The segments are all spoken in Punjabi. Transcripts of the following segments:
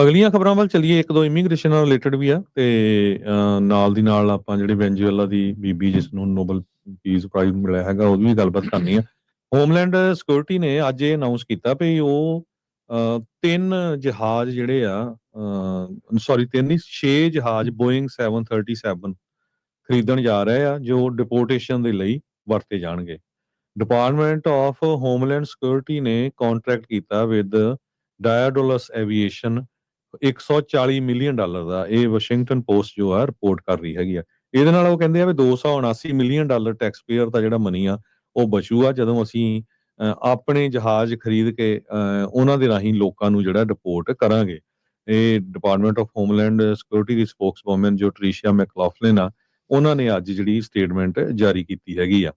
ਅਗਲੀਆਂ ਖਬਰਾਂ ਵੱਲ ਚੱਲੀਏ। ਇੱਕ ਦੋ ਇਮੀਗ੍ਰੇਸ਼ਨ ਨਾਲ ਰਿਲੇਟਡ ਵੀ ਆ ਤੇ ਨਾਲ ਦੀ ਨਾਲ ਆਪਾਂ ਜਿਹੜੀ ਵੈਨਜ਼ੂਏਲਾ ਦੀ ਬੀਬੀ ਜਿਸ ਨੂੰ ਨੋਬਲ ਪੀਸ ਪ੍ਰਾਈਜ਼ ਮਿਲਿਆ ਹੈਗਾ ਉਹਦੀ ਵੀ ਗੱਲਬਾਤ ਕਰਨੀ ਆ। ਹੋਮਲੈਂਡ ਸਿਕਿਉਰਿਟੀ ਨੇ ਅੱਜ ਇਹ ਅਨਾਉਂਸ ਕੀਤਾ ਵੀ ਉਹ 3 ਜਹਾਜ਼ ਜਿਹੜੇ ਆ ਸੌਰੀ 3 ਨਹੀਂ 6 ਜਹਾਜ਼ ਬੋਇੰਗ 737 ਖਰੀਦਣ ਜਾ ਰਹੇ ਆ ਜੋ ਡਿਪੋਰਟੇਸ਼ਨ ਦੇ ਲਈ ਵਰਤੇ ਜਾਣਗੇ। ਡਿਪਾਰਟਮੈਂਟ ਆਫ ਹੋਮਲੈਂਡ ਸਿਕਿਉਰਿਟੀ ਨੇ ਕੰਟਰੈਕਟ ਕੀਤਾ ਵਿਦ ਡਾਇਆਡੋਲਸ ਐਵੀਏਸ਼ਨ $140 ਮਿਲੀਅਨ ਦਾ। ਇਹ ਵਾਸ਼ਿੰਗਟਨ ਪੋਸਟ ਜੋ ਆ ਰਿਪੋਰਟ ਕਰ ਰਹੀ ਹੈਗੀ ਆ। ਇਹਦੇ ਨਾਲ ਉਹ ਕਹਿੰਦੇ ਆ ਵੀ $279 ਮਿਲੀਅਨ ਟੈਕਸ ਪੇਅਰ ਦਾ ਜਿਹੜਾ ਮਨੀ ਆ ਉਹ ਬਚੂਗਾ ਜਦੋਂ ਅਸੀਂ ਆਪਣੇ ਜਹਾਜ਼ ਖਰੀਦ ਕੇ ਉਹਨਾਂ ਦੇ ਰਾਹੀਂ ਲੋਕਾਂ ਨੂੰ ਜਿਹੜਾ ਡਿਪੋਰਟ ਕਰਾਂਗੇ। ਇਹ ਡਿਪਾਰਟਮੈਂਟ ਆਫ ਹੋਮਲੈਂਡ ਸਿਕਿਉਰਿਟੀ ਦੀ ਸਪੋਕਸਵੂਮਨ ਜੋ ਟ੍ਰੀਸ਼ੀਆ ਮੈਕਲੌਫਲਿਨ ਆ ਉਹਨਾਂ ਨੇ ਅੱਜ ਜਿਹੜੀ ਸਟੇਟਮੈਂਟ ਜਾਰੀ ਕੀਤੀ ਹੈਗੀ ਆ।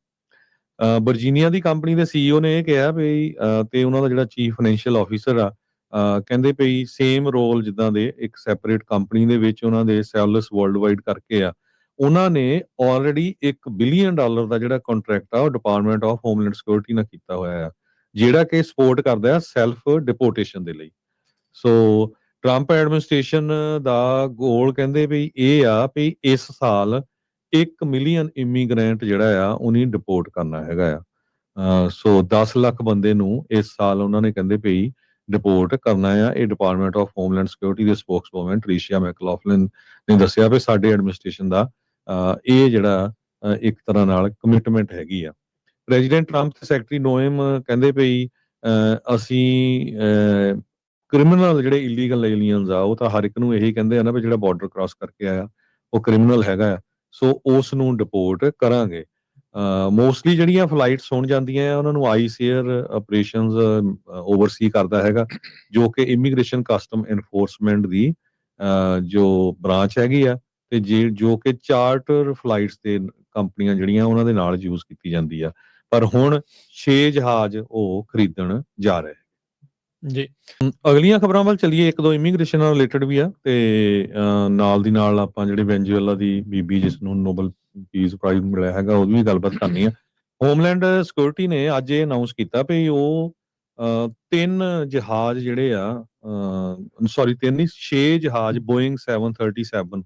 ਵਰਜੀਨੀਆ ਦੀ ਕੰਪਨੀ ਦੇ ਸੀਈਓ ਨੇ ਇਹ ਕਿਹਾ ਵੀ ਤੇ ਉਹਨਾਂ ਦਾ ਜਿਹੜਾ ਚੀਫ ਫਾਈਨੈਂਸ਼ੀਅਲ ਆਫੀਸਰ ਆ ਕਹਿੰਦੇ ਪਈ ਸੇਮ ਰੋਲ ਜਿੱਦਾਂ ਦੇ ਇੱਕ ਸੈਪਰੇਟ ਕੰਪਨੀ ਦੇ ਵਿੱਚ ਉਹਨਾਂ ਦੇ ਸੈਲਸ ਵਰਲਡ ਵਾਈਡ ਕਰਕੇ ਆ। ਉਹਨਾਂ ਨੇ ਆਲਰੇਡੀ $1 ਬਿਲੀਅਨ ਦਾ ਜਿਹੜਾ ਕੰਟਰੈਕਟ ਆ ਉਹ ਡਿਪਾਰਟਮੈਂਟ ਆਫ ਹੋਮਲੈਂਡ ਸਿਕਿਉਰਿਟੀ ਨਾਲ ਕੀਤਾ ਹੋਇਆ ਆ ਜਿਹੜਾ ਕਿ ਸਪੋਰਟ ਕਰਦਾ ਆ ਸੈਲਫ ਡਿਪੋਰਟੇਸ਼ਨ ਦੇ ਲਈ। ਸੋ ਟਰੰਪ ਐਡਮਿਨਿਸਟ੍ਰੇਸ਼ਨ ਦਾ ਗੋਲ ਕਹਿੰਦੇ ਵੀ ਇਹ ਆ ਵੀ ਇਸ ਸਾਲ 1 ਮਿਲੀਅਨ ਇਮੀਗ੍ਰੈਂਟ ਜਿਹੜਾ ਆ ਉਹਨੇ ਡਿਪੋਰਟ ਕਰਨਾ ਹੈਗਾ ਆ। ਸੋ 10 ਲੱਖ ਬੰਦੇ ਨੂੰ ਇਸ ਸਾਲ ਉਹਨਾਂ ਨੇ ਕਹਿੰਦੇ ਪਈ ਡਿਪੋਰਟ ਕਰਨਾ ਆ। ਇਹ ਡਿਪਾਰਟਮੈਂਟ ਆਫ ਹੋਮਲੈਂਡ ਸਿਕਿਉਰਿਟੀ ਦੇ ਸਪੋਕਸਵੂਮਨ ਟ੍ਰੀਸ਼ੀਆ ਮੈਕਲੌਫਲਿਨ ਨੇ ਦੱਸਿਆ ਵੀ ਸਾਡੇ ਐਡਮਿਨਿਸਟ੍ਰੇਸ਼ਨ ਦਾ ਇਹ ਜਿਹੜਾ ਇੱਕ ਤਰ੍ਹਾਂ ਨਾਲ ਕਮਿਟਮੈਂਟ ਹੈਗੀ ਆ। ਪ੍ਰੈਜ਼ੀਡੈਂਟ ਟਰੰਪ ਤੇ ਸੈਕਟਰੀ ਨੋਇਮ ਕਹਿੰਦੇ ਪਈ ਅਸੀਂ ਕ੍ਰਿਮੀਨਲ ਜਿਹੜੇ ਇਲੀਗਲ ਏਲੀਅਨਸ ਆ ਉਹ ਤਾਂ ਹਰ ਇੱਕ ਨੂੰ ਇਹੀ ਕਹਿੰਦੇ ਆ ਨਾ ਵੀ ਜਿਹੜਾ ਬਾਰਡਰ ਕ੍ਰਾਸ ਕਰਕੇ ਆਇਆ ਉਹ ਕ੍ਰਿਮੀਨਲ ਹੈਗਾ ਆ। ਸੋ ਉਸ ਨੂੰ ਡਿਪੋਰਟ ਕਰਾਂਗੇ। ਮੋਸਟਲੀ ਜਿਹੜੀਆਂ ਫਲਾਈਟਸ ਹੋਣ ਜਾਂਦੀਆਂ ਆ ਉਹਨਾਂ ਨੂੰ ਆਈਸ ਏਅਰ ਆਪਰੇਸ਼ਨਸ ਓਵਰਸੀ ਕਰਦਾ ਹੈਗਾ ਜੋ ਕਿ ਇਮੀਗ੍ਰੇਸ਼ਨ ਕਸਟਮ ਐਨਫੋਰਸਮੈਂਟ ਦੀ ਜੋ ਬ੍ਰਾਂਚ ਹੈਗੀ ਆ ਤੇ ਜੋ ਕਿ ਚਾਰਟਰ ਫਲਾਈਟਸ ਤੇ ਕੰਪਨੀਆਂ ਜਿਹੜੀਆਂ ਉਹਨਾਂ ਦੇ ਨਾਲ ਯੂਜ਼ ਕੀਤੀ ਜਾਂਦੀ ਆ। ਪਰ ਹੁਣ 6 ਜਹਾਜ਼ ਉਹ ਖਰੀਦਣ ਜਾ ਰਹੇ ਜੀ। ਅਗਲੀਆਂ ਖਬਰਾਂ ਵੱਲ ਚੱਲੀਏ। ਇੱਕ ਦੋ ਇਮੀਗ੍ਰੇਸ਼ਨ ਨਾਲ ਰਿਲੇਟਡ ਵੀ ਆ ਤੇ ਨਾਲ ਦੀ ਨਾਲ ਆਪਾਂ ਜਿਹੜੇ ਵੈਨਜ਼ੂਏਲਾ ਦੀ ਬੀਬੀ ਜਿਸ ਨੂੰ ਨੋਬਲ ਪੀਸ ਪ੍ਰਾਈਜ਼ ਮਿਲਿਆ ਹੈਗਾ ਉਹਦੀ ਵੀ ਗੱਲਬਾਤ ਕਰਨੀ ਆ। ਹੋਮਲੈਂਡ ਸਿਕਿਉਰਿਟੀ ਨੇ ਅੱਜ ਇਹ ਅਨਾਉਂਸ ਕੀਤਾ ਵੀ ਉਹ 3 ਜਹਾਜ਼ ਜਿਹੜੇ ਆ ਸੌਰੀ 3 ਨਹੀਂ 6 ਜਹਾਜ਼ ਬੋਇੰਗ 737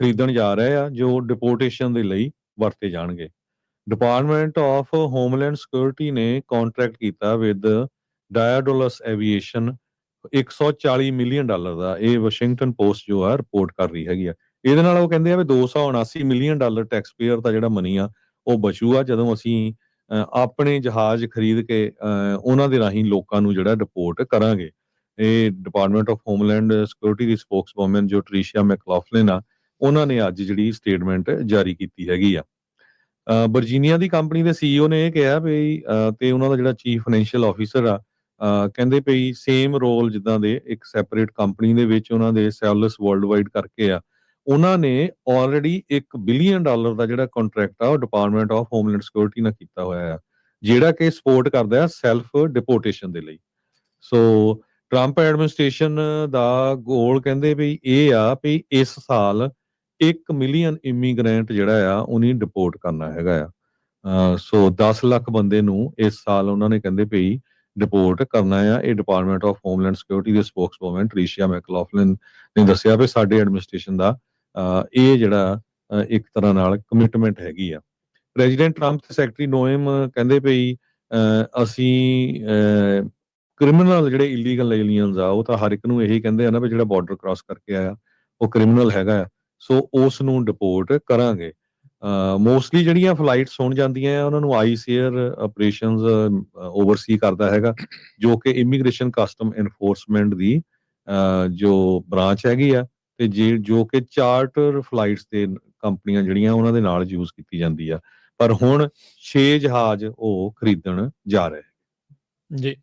ਖਰੀਦਣ ਜਾ ਰਹੇ ਆ ਜੋ ਡਿਪੋਰਟੇਸ਼ਨ ਦੇ ਲਈ ਵਰਤੇ ਜਾਣਗੇ। ਡਿਪਾਰਟਮੈਂਟ ਆਫ ਹੋਮਲੈਂਡ ਸਿਕਿਉਰਿਟੀ ਨੇ ਕੰਟਰੈਕਟ ਕੀਤਾ ਵਿਦ ਡਾਇਆਡੋਲਸ ਐਵੀਏਸ਼ਨ $140 ਮਿਲੀਅਨ ਦਾ। ਇਹ ਵਾਸ਼ਿੰਗਟਨ ਪੋਸਟ ਜੋ ਆ ਰਿਪੋਰਟ ਕਰ ਰਹੀ ਹੈਗੀ ਆ। ਇਹਦੇ ਨਾਲ ਉਹ ਕਹਿੰਦੇ ਆ ਵੀ $279 ਮਿਲੀਅਨ ਟੈਕਸ ਪੇਅਰ ਦਾ ਜਿਹੜਾ ਮਨੀ ਆ ਉਹ ਬਚੂਗਾ ਜਦੋਂ ਅਸੀਂ ਆਪਣੇ ਜਹਾਜ਼ ਖਰੀਦ ਕੇ ਉਹਨਾਂ ਦੇ ਰਾਹੀਂ ਲੋਕਾਂ ਨੂੰ ਜਿਹੜਾ ਡਿਪੋਰਟ ਕਰਾਂਗੇ। ਇਹ ਡਿਪਾਰਟਮੈਂਟ ਆਫ ਹੋਮਲੈਂਡ ਸਿਕਿਉਰਿਟੀ ਦੀ ਸਪੋਕਸਵੂਮਨ ਜੋ ਟ੍ਰੀਸ਼ੀਆ ਮੈਕਲੌਫਲਿਨ ਆ ਉਹਨਾਂ ਨੇ ਅੱਜ ਜਿਹੜੀ ਸਟੇਟਮੈਂਟ ਜਾਰੀ ਕੀਤੀ ਹੈਗੀ ਆ। ਵਰਜੀਨੀਆ ਦੀ ਕੰਪਨੀ ਦੇ ਸੀਈਓ ਨੇ ਇਹ ਕਿਹਾ ਵੀ ਤੇ ਉਹਨਾਂ ਦਾ ਜਿਹੜਾ ਚੀਫ ਫਾਈਨੈਂਸ਼ੀਅਲ ਆਫੀਸਰ ਆ ਕਹਿੰਦੇ ਪਈ ਸੇਮ ਰੋਲ ਜਿੱਦਾਂ ਦੇ ਇੱਕ ਸੈਪਰੇਟ ਕੰਪਨੀ ਦੇ ਵਿੱਚ ਉਹਨਾਂ ਦੇ ਸੈਲਸ ਵਰਲਡ ਵਾਈਡ ਕਰਕੇ ਆ। ਉਹਨਾਂ ਨੇ ਆਲਰੇਡੀ $1 ਬਿਲੀਅਨ ਦਾ ਜਿਹੜਾ ਕੰਟਰੈਕਟ ਆ ਉਹ ਡਿਪਾਰਟਮੈਂਟ ਆਫ ਹੋਮਲੈਂਡ ਸਿਕਿਉਰਿਟੀ ਨਾਲ ਕੀਤਾ ਹੋਇਆ ਆ ਜਿਹੜਾ ਕਿ ਸਪੋਰਟ ਕਰਦਾ ਆ ਸੈਲਫ ਡਿਪੋਰਟੇਸ਼ਨ ਦੇ ਲਈ। ਸੋ ਟਰੰਪ ਐਡਮਿਨਿਸਟ੍ਰੇਸ਼ਨ ਦਾ ਗੋਲ ਕਹਿੰਦੇ ਵੀ ਇਹ ਆ ਵੀ ਇਸ ਸਾਲ 1 ਮਿਲੀਅਨ ਇਮੀਗ੍ਰੈਂਟ ਜਿਹੜਾ ਆ ਉਹਨੇ ਡਿਪੋਰਟ ਕਰਨਾ ਹੈਗਾ ਆ। ਸੋ 10 ਲੱਖ ਬੰਦੇ ਨੂੰ ਇਸ ਸਾਲ ਉਹਨਾਂ ਨੇ ਕਹਿੰਦੇ ਪਈ ਡਿਪੋਰਟ ਕਰਨਾ ਆ। ਇਹ ਡਿਪਾਰਟਮੈਂਟ ਆਫ ਹੋਮਲੈਂਡ ਸਿਕਿਉਰਿਟੀ ਦੇ ਸਪੋਕਸਵੂਮਨ ਟ੍ਰੀਸ਼ੀਆ ਮੈਕਲੌਫਲਿਨ ਨੇ ਦੱਸਿਆ ਵੀ ਸਾਡੇ ਐਡਮਿਨਿਸਟ੍ਰੇਸ਼ਨ ਦਾ ਇਹ ਜਿਹੜਾ ਇੱਕ ਤਰ੍ਹਾਂ ਨਾਲ ਕਮਿਟਮੈਂਟ ਹੈਗੀ ਆ। ਪ੍ਰੈਜ਼ੀਡੈਂਟ ਟਰੰਪ ਤੇ ਸੈਕਟਰੀ ਨੋਇਮ ਕਹਿੰਦੇ ਪਈ ਅਸੀਂ ਕ੍ਰਿਮੀਨਲ ਜਿਹੜੇ ਇਲੀਗਲ ਏਲੀਅਨਸ ਆ ਉਹ ਤਾਂ ਹਰ ਇੱਕ ਨੂੰ ਇਹੀ ਕਹਿੰਦੇ ਆ ਨਾ ਵੀ ਜਿਹੜਾ ਬਾਰਡਰ ਕ੍ਰਾਸ ਕਰਕੇ ਆਇਆ ਉਹ ਕ੍ਰਿਮੀਨਲ ਹੈਗਾ ਆ। ਸੋ ਉਸ ਨੂੰ ਡਿਪੋਰਟ ਕਰਾਂਗੇ। ਮੋਸਟਲੀ ਜਿਹੜੀਆਂ ਫਲਾਈਟਸ ਹੋਣ ਜਾਂਦੀਆਂ ਆ ਉਹਨਾਂ ਨੂੰ ਆਈਸ ਏਅਰ ਆਪਰੇਸ਼ਨਸ ਓਵਰਸੀ ਕਰਦਾ ਹੈਗਾ ਜੋ ਕਿ ਇਮੀਗ੍ਰੇਸ਼ਨ ਕਸਟਮ ਐਨਫੋਰਸਮੈਂਟ ਦੀ ਜੋ ਬ੍ਰਾਂਚ ਹੈਗੀ ਆ ਤੇ ਜੋ ਕਿ ਚਾਰਟਰ ਫਲਾਈਟਸ ਤੇ ਕੰਪਨੀਆਂ ਜਿਹੜੀਆਂ ਉਹਨਾਂ ਦੇ ਨਾਲ ਯੂਜ਼ ਕੀਤੀ ਜਾਂਦੀ ਆ। ਪਰ ਹੁਣ 6 ਜਹਾਜ਼ ਉਹ ਖਰੀਦਣ ਜਾ ਰਹੇ ਜੀ।